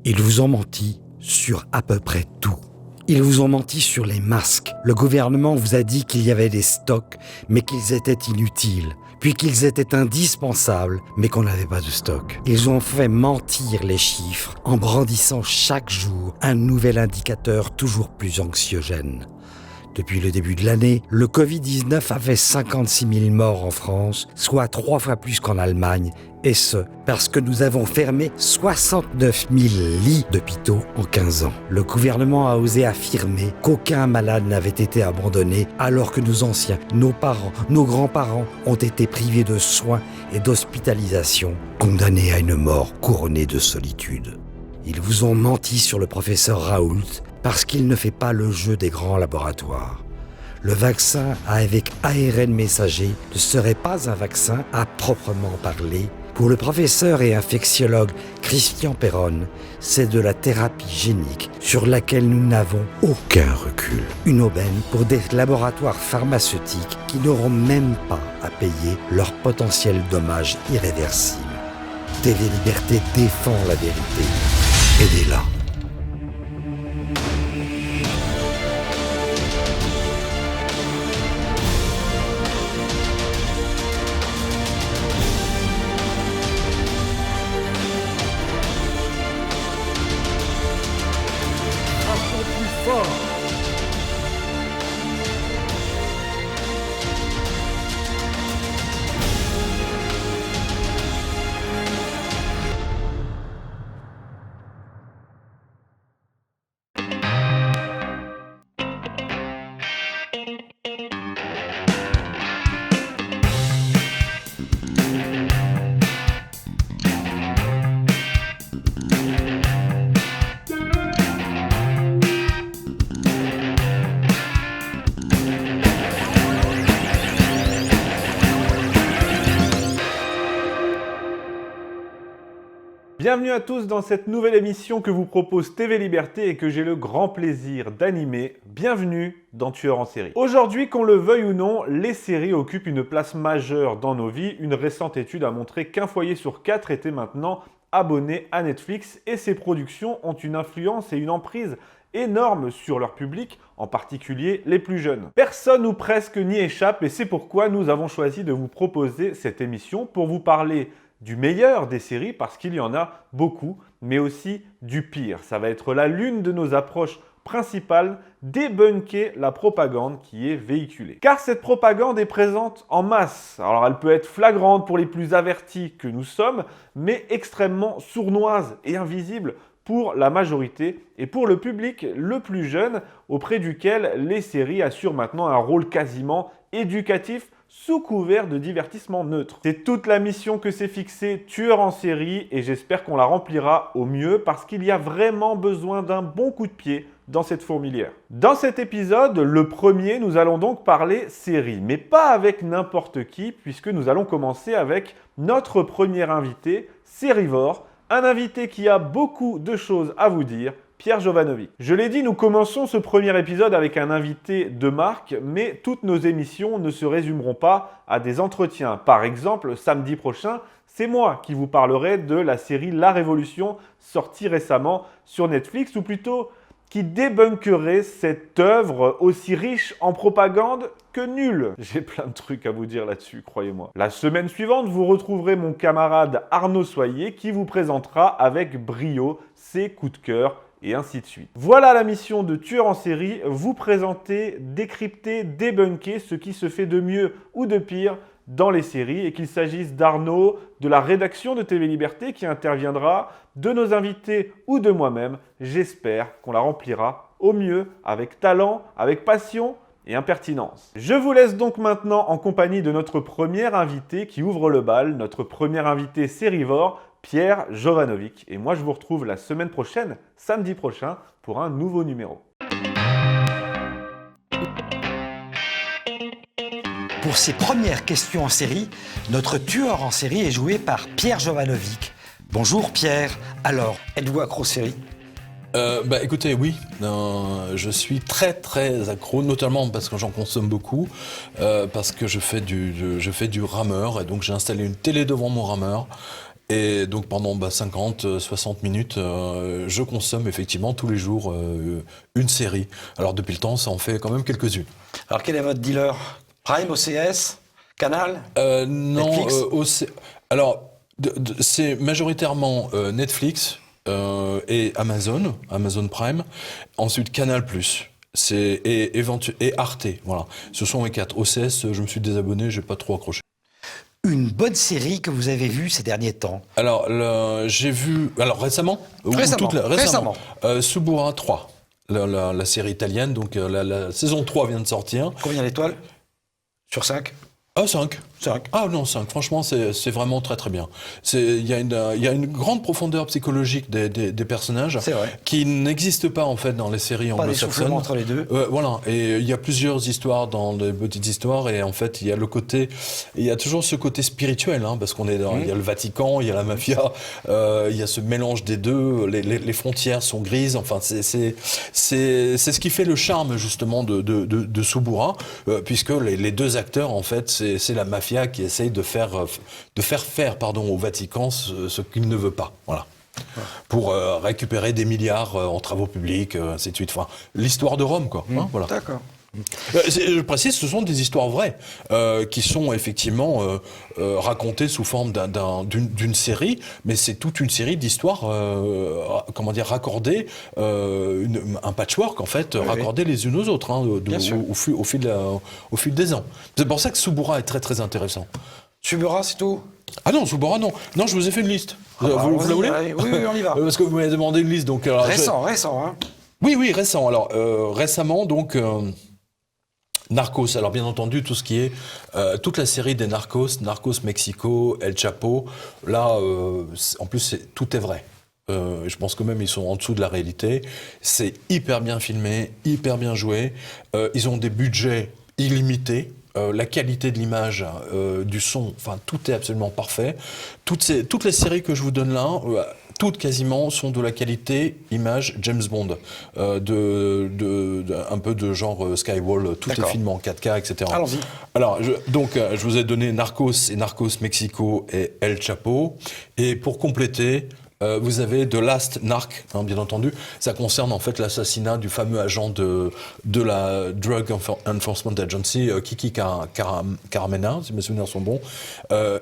Ils vous ont menti sur à peu près tout. Ils vous ont menti sur les masques. Le gouvernement vous a dit qu'il y avait des stocks, mais qu'ils étaient inutiles. Puis qu'ils étaient indispensables, mais qu'on n'avait pas de stock. Ils ont fait mentir les chiffres en brandissant chaque jour un nouvel indicateur toujours plus anxiogène. Depuis le début de l'année, le Covid-19 a fait 56 000 morts en France, soit 3 fois plus qu'en Allemagne, et ce, parce que nous avons fermé 69 000 lits d'hôpitaux en 15 ans. Le gouvernement a osé affirmer qu'aucun malade n'avait été abandonné, alors que nos anciens, nos parents, nos grands-parents ont été privés de soins et d'hospitalisation, condamnés à une mort couronnée de solitude. Ils vous ont menti sur le professeur Raoult, parce qu'il ne fait pas le jeu des grands laboratoires. Le vaccin avec ARN messager ne serait pas un vaccin à proprement parler. Pour le professeur et infectiologue Christian Perron, c'est de la thérapie génique sur laquelle nous n'avons aucun recul. Une aubaine pour des laboratoires pharmaceutiques qui n'auront même pas à payer leurs potentiels dommages irréversibles. TV Liberté défend la vérité. Aidez-la. Bienvenue à tous dans cette nouvelle émission que vous propose TV Liberté et que j'ai le grand plaisir d'animer. Bienvenue dans Tueurs en série. Aujourd'hui, qu'on le veuille ou non, les séries occupent une place majeure dans nos vies. Une récente étude a montré qu'un foyer sur 4 était maintenant abonné à Netflix et ces productions ont une influence et une emprise énorme sur leur public, en particulier les plus jeunes. Personne ou presque n'y échappe et c'est pourquoi nous avons choisi de vous proposer cette émission pour vous parler du meilleur des séries, parce qu'il y en a beaucoup, mais aussi du pire. Ça va être là l'une de nos approches principales, débunker la propagande qui est véhiculée. Car cette propagande est présente en masse. Alors elle peut être flagrante pour les plus avertis que nous sommes, mais extrêmement sournoise et invisible pour la majorité et pour le public le plus jeune, auprès duquel les séries assurent maintenant un rôle quasiment éducatif, sous couvert de divertissement neutre. C'est toute la mission que s'est fixée Tueurs en série et j'espère qu'on la remplira au mieux parce qu'il y a vraiment besoin d'un bon coup de pied dans cette fourmilière. Dans cet épisode, le premier, nous allons donc parler série, mais pas avec n'importe qui puisque nous allons commencer avec notre premier invité, Sérivore, un invité qui a beaucoup de choses à vous dire, Pierre Jovanovic. Je l'ai dit, nous commençons ce premier épisode avec un invité de marque, mais toutes nos émissions ne se résumeront pas à des entretiens. Par exemple, samedi prochain, c'est moi qui vous parlerai de la série La Révolution, sortie récemment sur Netflix, ou plutôt qui débunkerait cette œuvre aussi riche en propagande que nulle. J'ai plein de trucs à vous dire là-dessus, croyez-moi. La semaine suivante, vous retrouverez mon camarade Arnaud Soyer qui vous présentera avec brio ses coups de cœur et ainsi de suite. Voilà la mission de Tueurs en série, vous présenter, décrypter, débunker ce qui se fait de mieux ou de pire dans les séries, et qu'il s'agisse d'Arnaud, de la rédaction de TV Liberté qui interviendra, de nos invités ou de moi-même, j'espère qu'on la remplira au mieux, avec talent, avec passion et impertinence. Je vous laisse donc maintenant en compagnie de notre premier invité qui ouvre le bal, notre premier invité Sérivore, Pierre Jovanovic. Et moi, je vous retrouve la semaine prochaine, samedi prochain, pour un nouveau numéro. Pour ses premières questions en série, notre tueur en série est joué par Pierre Jovanovic. Bonjour Pierre, alors, êtes-vous accro aux séries ? Écoutez, oui, je suis très accro, notamment parce que j'en consomme beaucoup, parce que je fais du rameur, et donc j'ai installé une télé devant mon rameur, Et donc pendant 50, 60 minutes, je consomme effectivement tous les jours une série. Alors depuis le temps, ça en fait quand même quelques-unes. Alors quel est votre dealer? Prime, OCS, Canal? Non, Netflix alors c'est majoritairement Netflix et Amazon Prime. Ensuite Canal+. Et Arte, voilà. Ce sont les 4. OCS, je me suis désabonné, j'ai pas trop accroché. Une bonne série que vous avez vue ces derniers temps? Alors, j'ai vu... Alors, récemment. Récemment. Suburra 3, la série italienne. Donc, la saison 3 vient de sortir. Combien d'étoiles? Sur 5? Ah, 5. 5. Ah non, 5. Franchement, c'est vraiment très très bien. Il y a une grande profondeur psychologique des personnages qui n'existe pas en fait dans les séries anglo-saxonnes. Pas d'essoufflement entre les deux. Voilà. Et il y a plusieurs histoires dans les petites histoires et en fait il y a toujours ce côté spirituel parce qu'on est dans, il y a le Vatican, il y a la mafia, il y a ce mélange des deux. Les frontières sont grises. Enfin, c'est ce qui fait le charme justement de Suburra, puisque les deux acteurs en fait c'est la mafia qui essaye de faire faire au Vatican ce qu'il ne veut pas, voilà, pour récupérer des milliards en travaux publics, ainsi de suite. Enfin, l'histoire de Rome, quoi. Voilà. D'accord. Je précise, ce sont des histoires vraies qui sont effectivement racontées sous forme d'une série, mais c'est toute une série d'histoires, raccordées, un patchwork en fait, raccordées les unes aux autres au fil des ans. C'est pour ça que Suburra est très très intéressant. Suburra, c'est tout? Ah non, Suburra non. Non, je vous ai fait une liste. Vous la voulez? Oui, on y va. Parce que vous m'avez demandé une liste, donc... Récent, hein. Oui, récent. Alors, récemment, donc... Narcos, alors bien entendu tout ce qui est toute la série des Narcos Mexico, El Chapo, là en plus tout est vrai. Je pense que même ils sont en dessous de la réalité. C'est hyper bien filmé, hyper bien joué. Ils ont des budgets illimités. La qualité de l'image, du son, enfin tout est absolument parfait. Toutes les séries que je vous donne là, toutes quasiment sont de la qualité image James Bond, un peu de genre Skywall, tout est filmé en 4K, etc. Allons-y. Alors, je vous ai donné Narcos et Narcos Mexico et El Chapo, et pour compléter, vous avez The Last Narc, bien entendu. Ça concerne en fait l'assassinat du fameux agent de la Drug Enforcement Agency, Kiki Caramena, si mes souvenirs sont bons,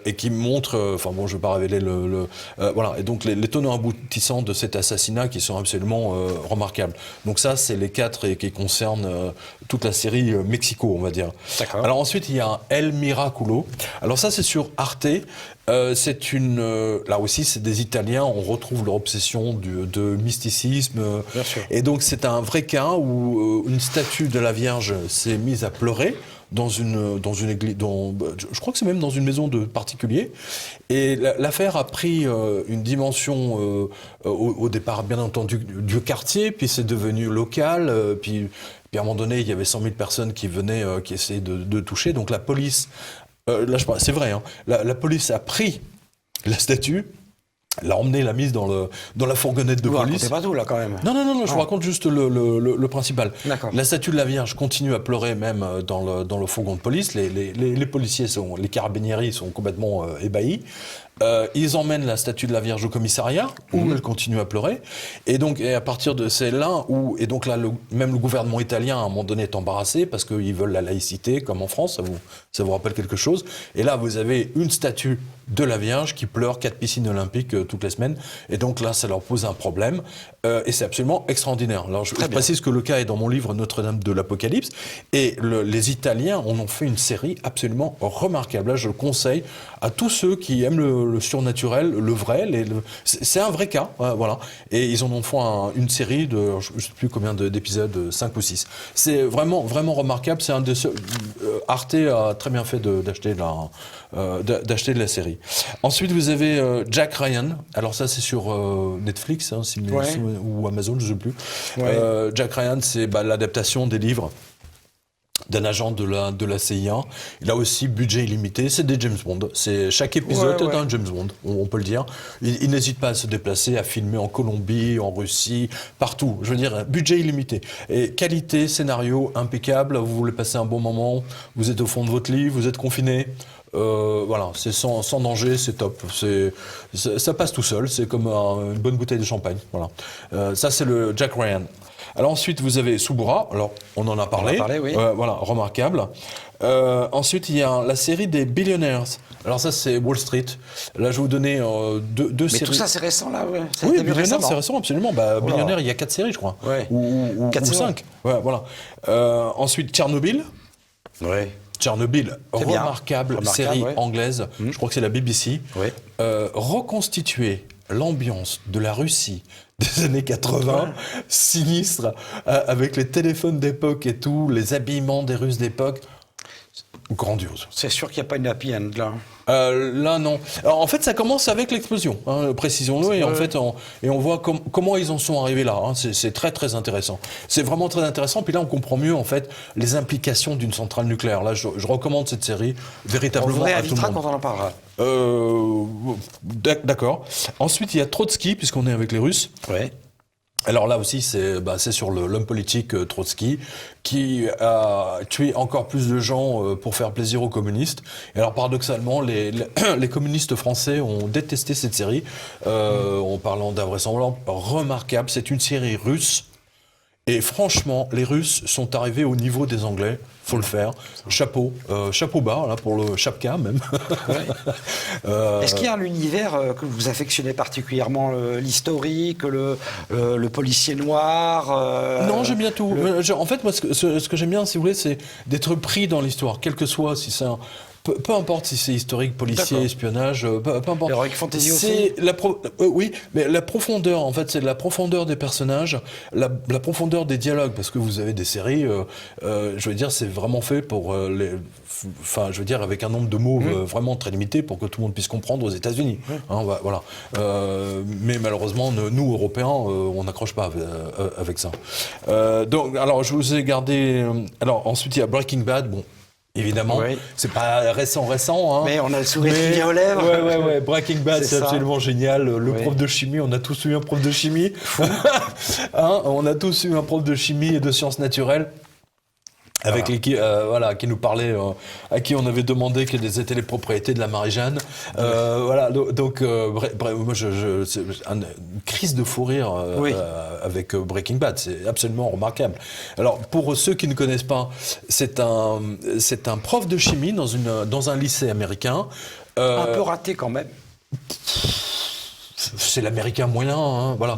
et qui montre, je ne vais pas révéler voilà. Et donc les tenants aboutissants de cet assassinat qui sont absolument remarquables. Donc ça, c'est les 4 et qui concernent toute la série Mexico, on va dire. D'accord. Alors ensuite, il y a El Miraculo. Alors ça, c'est sur Arte. Là aussi, c'est des Italiens. On retrouve leur obsession de mysticisme. Bien sûr. Et donc, c'est un vrai cas où une statue de la Vierge s'est mise à pleurer dans une église. Je crois que c'est même dans une maison de particulier. Et l'affaire a pris une dimension au départ, bien entendu, du quartier, puis c'est devenu local, puis à un moment donné, il y avait 100 000 personnes qui venaient, qui essayaient de toucher. Donc la police. Là, c'est vrai, la police a pris la statue, l'a emmenée, l'a mise dans la fourgonnette de police. Vous racontez pas tout, là, quand même. Non, je vous raconte juste le principal. D'accord. La statue de la Vierge continue à pleurer même dans le fourgon de police. Les policiers les carabinieri sont complètement ébahis. Ils emmènent la statue de la Vierge au commissariat où elle continue à pleurer. Et donc, à partir de c'est là où même le gouvernement italien à un moment donné est embarrassé parce qu'ils veulent la laïcité comme en France. Ça vous rappelle quelque chose? Et là, vous avez une statue de la Vierge qui pleure 4 piscines olympiques toutes les semaines. Et donc là, ça leur pose un problème. Et c'est absolument extraordinaire. Alors, je précise que le cas est dans mon livre Notre-Dame de l'Apocalypse. Et les Italiens en ont fait une série absolument remarquable. Là, je le conseille à tous ceux qui aiment le surnaturel, le vrai. C'est un vrai cas, voilà. Et ils en ont fait une série de, je ne sais plus combien d'épisodes, 5 ou 6. C'est vraiment, vraiment remarquable. C'est un des seuls. Arte a très bien fait d'acheter de la série. Ensuite, vous avez Jack Ryan. Alors ça, c'est sur Netflix, ou Amazon, je ne sais plus. Ouais. Jack Ryan, c'est l'adaptation des livres d'un agent de la CIA. Il a aussi budget illimité, c'est des James Bond. Chaque épisode est un James Bond, on peut le dire. Il n'hésite pas à se déplacer, à filmer en Colombie, en Russie, partout. Je veux dire, budget illimité. Et qualité, scénario impeccable, vous voulez passer un bon moment, vous êtes au fond de votre lit, vous êtes confiné, Voilà, c'est sans danger, c'est top. Ça passe tout seul, c'est comme une bonne bouteille de champagne. Voilà. Ça, c'est le Jack Ryan. Alors ensuite, vous avez Subura. Alors, on en a parlé. Oui. Voilà, remarquable. Ensuite, il y a la série des Billionaires. Alors ça, c'est Wall Street. Là, je vais vous donner deux séries. Mais tout ça, c'est récent, là, ouais. Ça a Oui, été vu Billionaires, récemment. c'est récent, absolument. Billionaires, il y a 4 séries, je crois. Ouais. Ou 5. Ouais, voilà. Ensuite, Tchernobyl. Ouais. Tchernobyl, C'est bien. remarquable série ouais. anglaise. Je crois que c'est la BBC. Ouais. Reconstituer l'ambiance de la Russie des années 80, sinistre, avec les téléphones d'époque et tout, les habillements des Russes d'époque. Grandiose. C'est sûr qu'il n'y a pas une happy end, là. Là, non. Alors, en fait, ça commence avec l'explosion, précisons-le, et en fait, on voit comment ils en sont arrivés là. C'est très, très intéressant. C'est vraiment très intéressant. Puis là, on comprend mieux, en fait, les implications d'une centrale nucléaire. Là, je recommande cette série véritablement On vous à tout le réinvitera monde. quand on en parlera. D'accord. Ensuite, il y a Trotsky, puisqu'on est avec les Russes. Ouais. Alors là aussi, c'est sur l'homme politique Trotsky qui a tué encore plus de gens pour faire plaisir aux communistes. Et alors paradoxalement, les communistes français ont détesté cette série en parlant d'invraisemblable. Remarquable, c'est une série russe. Et franchement, les Russes sont arrivés au niveau des Anglais. Faut le faire. Chapeau bas, là, pour le chapka même. Est-ce qu'il y a un univers que vous affectionnez particulièrement, l'historique, le policier noir Non, j'aime bien tout. En fait, moi, ce que j'aime bien, si vous voulez, c'est d'être pris dans l'histoire, quel que soit, si c'est peu importe si c'est historique, policier, D'accord. espionnage, peu importe. L'heroic fantasy aussi. C'est oui, mais la profondeur, en fait, c'est la profondeur des personnages, la profondeur des dialogues, parce que vous avez des séries, je veux dire, c'est vraiment fait pour enfin, je veux dire, avec un nombre de mots vraiment très limité pour que tout le monde puisse comprendre aux États-Unis. Voilà. Mais malheureusement, nous, Européens, on n'accroche pas avec ça. Donc, alors, je vous ai gardé. Alors, ensuite, il y a Breaking Bad. Bon. Évidemment, c'est pas récent, hein. Mais on a le sourire qui vient aux lèvres. Ouais. Breaking Bad, c'est ça. absolument génial. Le prof de chimie, on a tous eu un prof de chimie. On a tous eu un prof de chimie et de sciences naturelles. Avec qui nous parlait, à qui on avait demandé quelles étaient les propriétés de la Marie-Jeanne. Voilà, donc moi, c'est une crise de fou rire avec Breaking Bad, c'est absolument remarquable. Alors, pour ceux qui ne connaissent pas, c'est un prof de chimie dans un lycée américain. Un peu raté quand même. C'est l'américain moyen, voilà.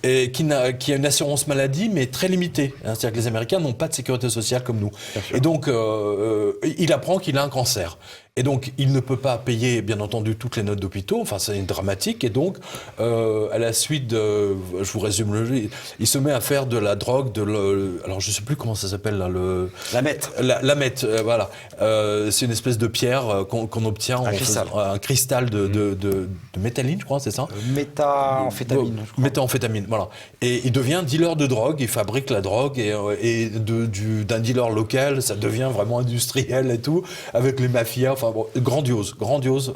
Et qui a une assurance maladie, mais très limitée. C'est-à-dire que les Américains n'ont pas de sécurité sociale comme nous. Et donc, il apprend qu'il a un cancer. Et donc, il ne peut pas payer, bien entendu, toutes les notes d'hôpitaux. Enfin, c'est dramatique. Et donc, à la suite je vous résume le jeu, il se met à faire de la drogue, alors je sais plus comment ça s'appelle là, la meth. La meth, voilà. C'est une espèce de pierre qu'on obtient un cristal de métalline, je crois, c'est ça. Méthamphétamine. Méthamphétamine, voilà. Et il devient dealer de drogue. Il fabrique la drogue et d'un dealer local, ça devient vraiment industriel et tout, avec les mafias. Enfin, bon, grandiose,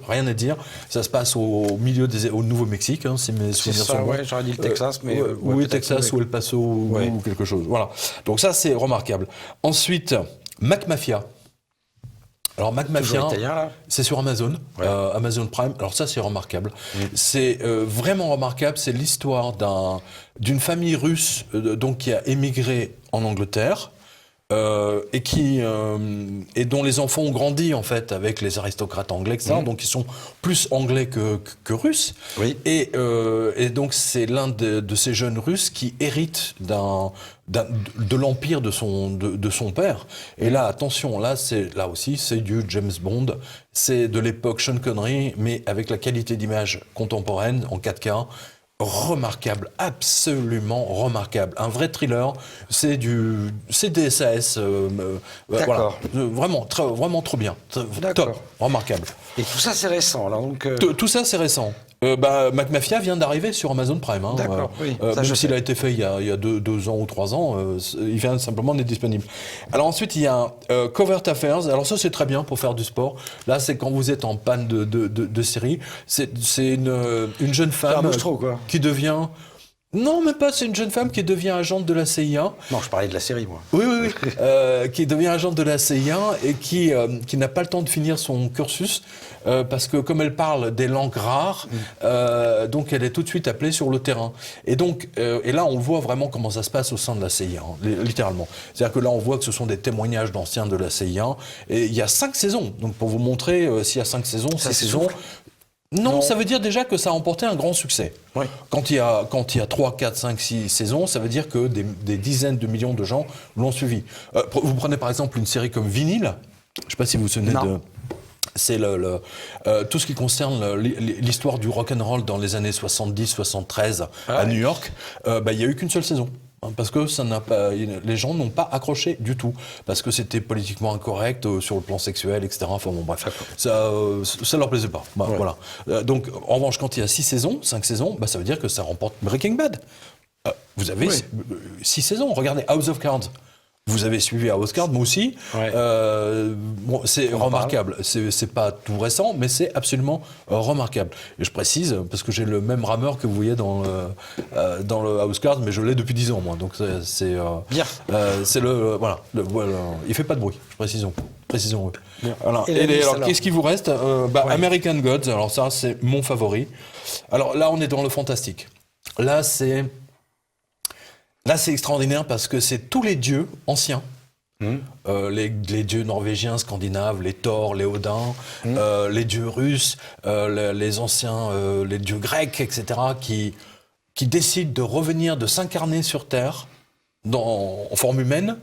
rien à dire. Ça se passe au milieu au Nouveau-Mexique, si mes souvenirs sont bons. J'aurais dit le Texas, mais oui, Texas ou El Paso ou quelque chose. Voilà. Donc ça, c'est remarquable. Ensuite, McMafia. Alors McMafia, c'est sur Amazon, Amazon Prime. Alors ça, c'est remarquable. C'est vraiment remarquable. C'est l'histoire d'une famille russe donc qui a émigré en Angleterre. Et dont les enfants ont grandi en fait avec les aristocrates anglais, etc. Donc ils sont plus anglais que russes. Et donc c'est l'un de ces jeunes Russes qui hérite de l'empire de son père. Et là, attention, là aussi c'est du James Bond. C'est de l'époque Sean Connery, mais avec la qualité d'image contemporaine en 4K. Remarquable, absolument remarquable. Un vrai thriller, c'est des SAS. Voilà. Vraiment trop bien. Top, remarquable. Et tout ça, c'est récent. Alors, donc, tout ça, c'est récent. McMafia vient d'arriver sur Amazon Prime. D'accord, même s'il a été fait il y a 2 ans ou 3 ans, il vient simplement d'être disponible. Alors ensuite, il y a Covert Affairs. Alors ça, c'est très bien pour faire du sport. Là, c'est quand vous êtes en panne de série. C'est une jeune femme qui devient Non, même pas. C'est une jeune femme qui devient agente de la CIA. Non, je parlais de la série, moi. Oui, oui, oui. Qui devient agente de la CIA et qui n'a pas le temps de finir son cursus parce que comme elle parle des langues rares, donc elle est tout de suite appelée sur le terrain. Et donc, et là, on voit vraiment comment ça se passe au sein de la CIA, littéralement. C'est-à-dire que là, on voit que ce sont des témoignages d'anciens de la CIA. Et il y a 5 saisons. Donc, pour vous montrer, s'il y a 5 saisons, 6 saisons... Non, ça veut dire déjà que ça a emporté un grand succès. Oui. Quand il y a 3, 4, 5, 6 saisons, ça veut dire que des dizaines de millions de gens l'ont suivi. Vous prenez par exemple une série comme Vinyl, je ne sais pas si vous vous souvenez de... C'est tout ce qui concerne l'histoire du rock'n'roll dans les années 70-73 à New York. Il n'y a eu qu'une seule saison. Parce que les gens n'ont pas accroché du tout, parce que c'était politiquement incorrect sur le plan sexuel, etc. Enfin bon, bref, ça leur plaisait pas. Voilà. Donc, en revanche, quand il y a 6 saisons, 5 saons, ça veut dire que ça remporte Breaking Bad. Vous avez 6 saisons. Regardez House of Cards. Vous avez suivi House of Cards, moi aussi. Ouais. C'est remarquable. C'est pas tout récent, mais c'est absolument remarquable. Et je précise, parce que j'ai le même rameur que vous voyez dans le House of Cards, mais je l'ai depuis 10 ans, moi. Donc c'est bien. C'est voilà. Il fait pas de bruit. Précisons. Oui. Voilà. Et alors, qu'est-ce qui vous reste American Gods. Alors ça, c'est mon favori. Alors là, on est dans le fantastique. Là, c'est extraordinaire parce que c'est tous les dieux anciens. Les dieux norvégiens, scandinaves, les Thor, les Odin, les dieux russes, les anciens, les dieux grecs, etc., qui décident de revenir, de s'incarner sur Terre en forme humaine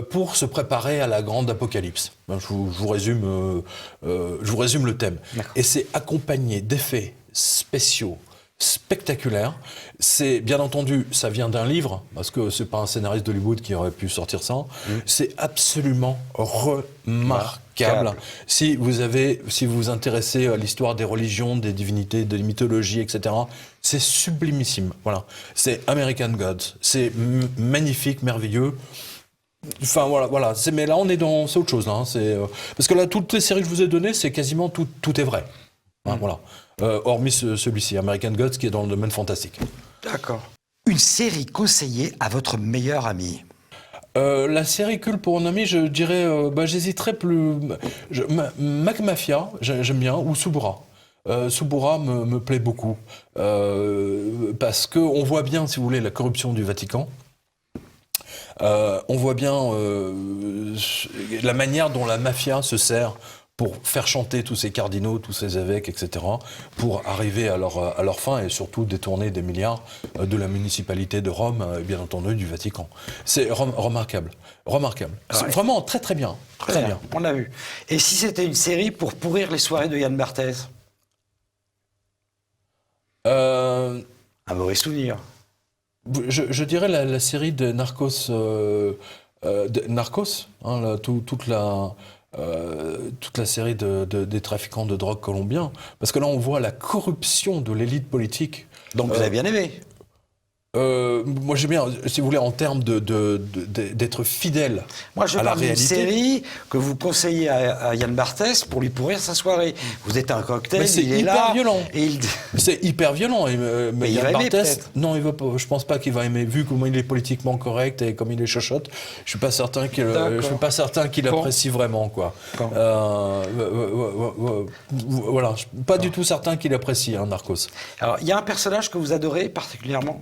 pour se préparer à la grande apocalypse. Je vous résume le thème. Et c'est accompagné d'effets spéciaux spectaculaire. C'est, bien entendu, ça vient d'un livre, parce que c'est pas un scénariste d'Hollywood qui aurait pu sortir ça. C'est absolument remarquable. Si vous vous intéressez à l'histoire des religions, des divinités, des mythologies, etc., c'est sublimissime. Voilà. C'est American Gods. C'est magnifique, merveilleux. Enfin voilà. Mais là, c'est autre chose. Là, parce que là, toutes les séries que je vous ai données, c'est quasiment tout est vrai. Voilà. Hormis celui-ci, American Gods, qui est dans le domaine fantastique. D'accord. Une série conseillée à votre meilleur ami. La série culte pour un ami, je dirais, j'hésiterais plus. Mac Mafia, j'aime bien, ou Subura. Subura me plaît beaucoup. Parce qu'on voit bien, si vous voulez, la corruption du Vatican. On voit bien la manière dont la mafia se sert pour faire chanter tous ces cardinaux, tous ces évêques, etc., pour arriver à leur fin et surtout détourner des milliards de la municipalité de Rome et bien entendu du Vatican. C'est remarquable. C'est vraiment très très bien. Très bien. On l'a vu. Et si c'était une série pour pourrir les soirées de Yann Barthès? Un mauvais souvenir. Je dirais la série de Narcos, toute la série des trafiquants de drogue colombiens. Parce que là, on voit la corruption de l'élite politique. Donc vous avez bien aimé? Moi, j'aime bien, si vous voulez, en termes d'être fidèle Moi, je à la parle d'une réalité. série que vous conseillez à Yann Barthès pour lui pourrir sa soirée. Vous êtes un cocktail, Mais c'est il est hyper là. violent. Et C'est hyper violent. Mais il Yann va aimer, Barthès, peut-être. non, il va pas. Je pense pas qu'il va aimer. Vu comment il est politiquement correct et comme il est chochotte, je suis pas certain qu'il apprécie vraiment, quoi. Voilà, je suis pas du tout certain qu'il apprécie Narcos. Alors, il y a un personnage que vous adorez particulièrement?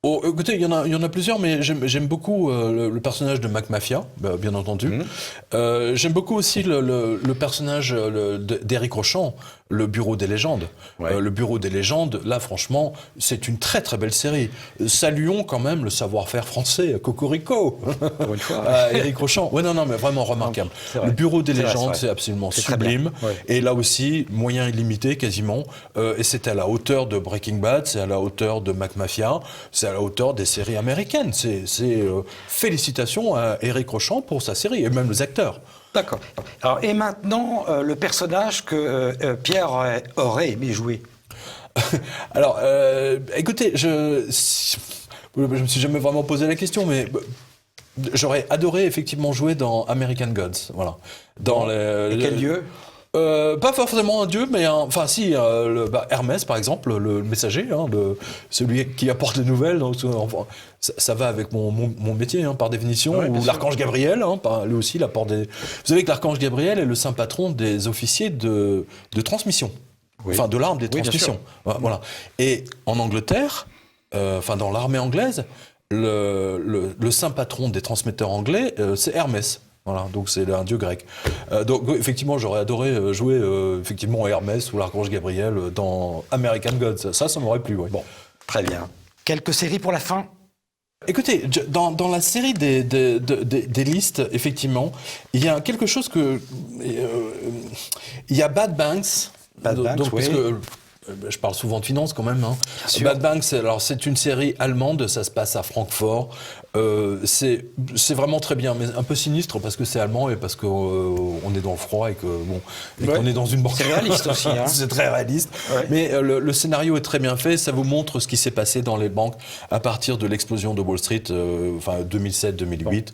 Oh, écoutez, il y en a plusieurs, mais j'aime beaucoup le personnage de Mac Mafia, bien entendu. J'aime beaucoup aussi le personnage d'Éric Rochant, le Bureau des légendes. Le Bureau des légendes, là, franchement, c'est une très très belle série. Saluons quand même le savoir-faire français, Cocorico. Pour une fois. Éric Rochant. Ouais, non, mais vraiment remarquable. Le Bureau des légendes, c'est absolument sublime. Et là aussi, moyens illimités quasiment. Et c'est à la hauteur de Breaking Bad, c'est à la hauteur de Mac Mafia, c'est à la hauteur des séries américaines. Félicitations à Éric Rochant pour sa série, et même les acteurs. D'accord. Alors, et maintenant, le personnage que Pierre aurait aimé jouer? Alors, écoutez, je me suis jamais vraiment posé la question, mais j'aurais adoré effectivement jouer dans American Gods. Voilà. Et quel lieu? Pas forcément un dieu, mais Hermès par exemple, le messager, celui qui apporte les nouvelles. Donc, ça va avec mon métier par définition. Ouais, ou l'archange Gabriel, lui aussi il apporte des. Vous savez que l'archange Gabriel est le saint patron des officiers de transmission, enfin de l'arme des transmissions. Voilà. Et en Angleterre, dans l'armée anglaise, le saint patron des transmetteurs anglais, c'est Hermès. Voilà, donc c'est un dieu grec. Donc effectivement, j'aurais adoré jouer effectivement Hermès ou l'archange Gabriel dans American Gods. Ça m'aurait plu. Ouais. Bon, très bien. Quelques séries pour la fin? Écoutez, dans la série des listes, effectivement, il y a quelque chose que... il y a Bad Banks. Bad Banks, donc, oui. parce que, je parle souvent de finance quand même. Bad Banks, c'est une série allemande, ça se passe à Francfort. C'est vraiment très bien, mais un peu sinistre parce que c'est allemand et parce qu'on est dans le froid et qu'on est dans une banque. C'est réaliste aussi. C'est très réaliste. Ouais. Mais le scénario est très bien fait. Ça vous montre ce qui s'est passé dans les banques à partir de l'explosion de Wall Street, 2007-2008,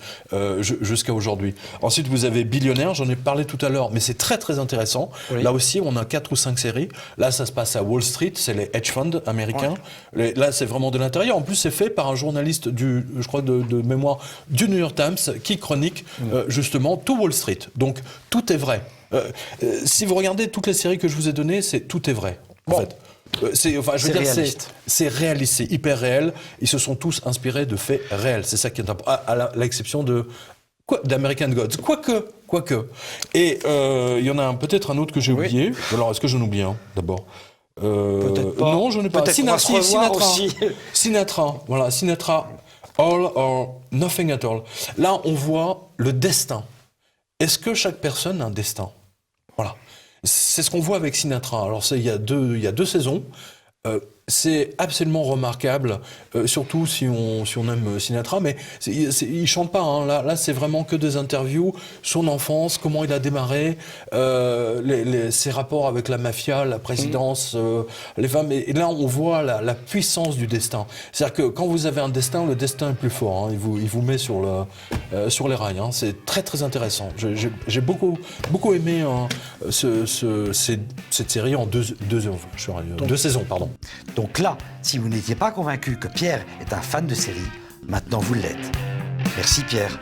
jusqu'à aujourd'hui. Ensuite, vous avez Billionnaire, j'en ai parlé tout à l'heure, mais c'est très très intéressant. Oui. Là aussi, on a 4 ou 5 séries. Là, ça se passe à Wall Street, c'est les hedge funds américains. Ouais. Là, c'est vraiment de l'intérieur. En plus, c'est fait par un journaliste je crois de mémoire du New York Times qui chronique justement tout Wall Street. Donc tout est vrai. Si vous regardez toutes les séries que je vous ai données, tout est vrai. En fait. C'est réaliste, c'est hyper réel. Ils se sont tous inspirés de faits réels. C'est ça qui est important, à l'exception d'American Gods. Quoique. Et il y en a peut-être un autre que j'ai oublié. Alors, est-ce que j'en oublie un d'abord? Peut-être pas. Non, je n'ai pas. Sinatra. Voilà, Sinatra. All or nothing at all. Là, on voit le destin. Est-ce que chaque personne a un destin? Voilà. C'est ce qu'on voit avec Sinatra. Alors, il y a deux saisons. C'est absolument remarquable, surtout si on aime Sinatra, mais il chante pas. Là, c'est vraiment que des interviews, son enfance, comment il a démarré, ses rapports avec la mafia, la présidence, les femmes. Et là, on voit la puissance du destin. C'est-à-dire que quand vous avez un destin, le destin est plus fort. Il vous met sur les rails. C'est très très intéressant. J'ai beaucoup aimé cette série en deux saisons, pardon. Donc là, si vous n'étiez pas convaincu que Pierre est un fan de série, maintenant vous l'êtes. Merci Pierre.